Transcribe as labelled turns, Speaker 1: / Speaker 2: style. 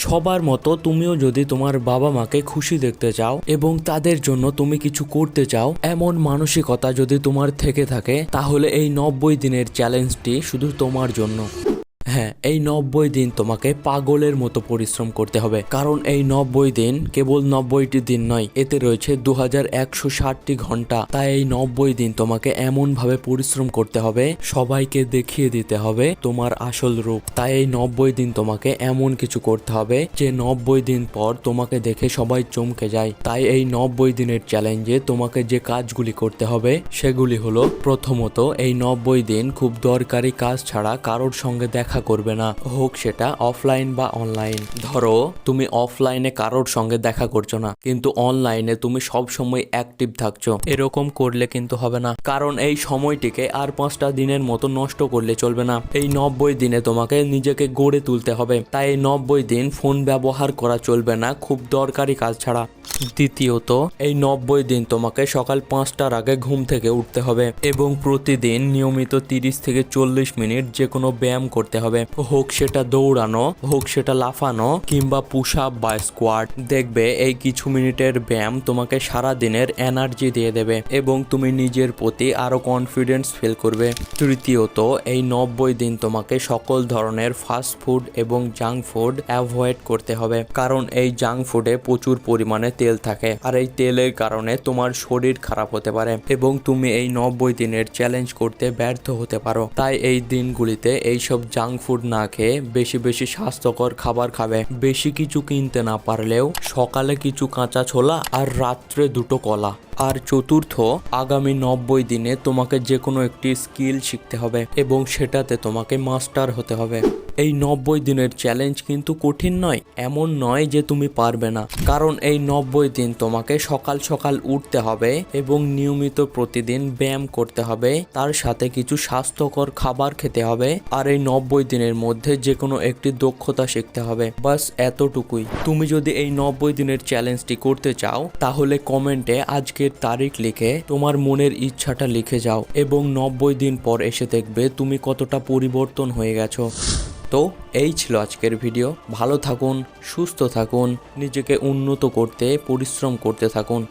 Speaker 1: সবার মতো তুমিও যদি তোমার বাবা মাকে খুশি দেখতে চাও এবং তাদের জন্য তুমি কিছু করতে চাও, এমন মানসিকতা যদি তোমার থেকে থাকে, তাহলে এই 90 দিনের চ্যালেঞ্জটি শুধু তোমার জন্য। হ্যাঁ, এই 90 দিন তোমাকে পাগলের মতো পরিশ্রম করতে হবে, কারণ এই 90 দিন কেবল 90টি দিন নয়, এতে রয়েছে 2160টি ঘন্টা। তাই এই 90 দিন তোমাকে এমন ভাবে পরিশ্রম করতে হবে, সবাইকে দেখিয়ে দিতে হবে তোমার আসল রূপ। তাই এই 90 দিন তোমাকে এমন কিছু করতে হবে যে 90 দিন পর তোমাকে দেখে সবাই চমকে যায়। তাই এই 90 দিনের চ্যালেঞ্জে তোমাকে যে কাজগুলি করতে হবে সেগুলি হলো, প্রথমত এই 90 দিন খুব দরকারি কাজ ছাড়া কারোর সঙ্গে দেখা করবে না, হোক সেটা অফলাইন বা অনলাইন। ধরো তুমি অফলাইনে কারোর সঙ্গে দেখা করছো না, কিন্তু অনলাইনে তুমি সব সময় অ্যাক্টিভ থাকছো, এরকম করলে কিন্তু হবে না। কারণ এই সময়টিকে আর 5টা দিনের মতো নষ্ট করলে চলবে না। এই 90 দিনে তোমাকে নিজেকে গড়ে তুলতে হবে। তাই এই 90 দিন ফোন ব্যবহার করা চলবে না খুব দরকারি কাজ ছাড়া। দ্বিতীয়ত, এই 90 দিন তোমাকে সকাল 5টার আগে ঘুম থেকে উঠতে হবে এবং প্রতিদিন নিয়মিত 30 থেকে 40 মিনিট যে কোনো ব্যায়াম করতে হবে, হোক সেটা দৌড়ানো, হোক সেটা লাফানো কিংবা পুশ আপ বা স্কোয়াট। দেখবে এই কিছু মিনিটের ব্যায়াম তোমাকে সারা দিনের এনার্জি দিয়ে দেবে এবং তুমি নিজের প্রতি আরো কনফিডেন্স ফিল করবে। তৃতীয়ত, এই 90 দিন তোমাকে সকল ধরনের ফাস্ট ফুড এবং জাঙ্ক ফুড অ্যাভয়েড করতে হবে, কারণ এই জাঙ্ক ফুডে প্রচুর পরিমাণে তেল থাকে আর এই তেলের কারণে তোমার শরীর খারাপ হতে পারে এবং তুমি এই 90 দিনের চ্যালেঞ্জ করতে ব্যর্থ হতে পারো। তাই এই দিনগুলিতে এইসব জাঙ্ক ফুড না খেয়ে বেশি বেশি স্বাস্থ্যকর খাবার খাবে। বেশি কিছু কিনতে না পারলেও সকালে কিছু কাঁচা ছোলা আর রাত্রে 2টো কলা। আর চতুর্থ, আগামী 90 দিনে তোমাকে যে কোনো একটি স্কিল শিখতে হবে এবং সেটাতে তোমাকে মাস্টার হতে হবে। এই 90 দিনের চ্যালেঞ্জ কিন্তু কঠিন নয়, এমন নয় যে তুমি পারবে না, কারণ এই 90 দিন তোমাকে সকাল সকাল উঠতে হবে এবং নিয়মিত প্রতিদিন ব্যায়াম করতে হবে, তার সাথে কিছু স্বাস্থ্যকর খাবার খেতে হবে আর এই 90 দিনের মধ্যে যে কোনো একটি দক্ষতা শিখতে হবে। বাস এতটুকুই। তুমি যদি এই 90 দিনের চ্যালেঞ্জটি করতে চাও, তাহলে কমেন্টে আজকে তারিখ লিখে তোমার মনের ইচ্ছাটা লিখে যাও এবং 90 দিন পর এসে দেখবে তুমি কতটা পরিবর্তন হয়ে গেছো। তো এই ছিল আজকের ভিডিও। ভালো থাকুন, সুস্থ থাকুন, নিজেকে উন্নত করতে পরিশ্রম করতে থাকুন।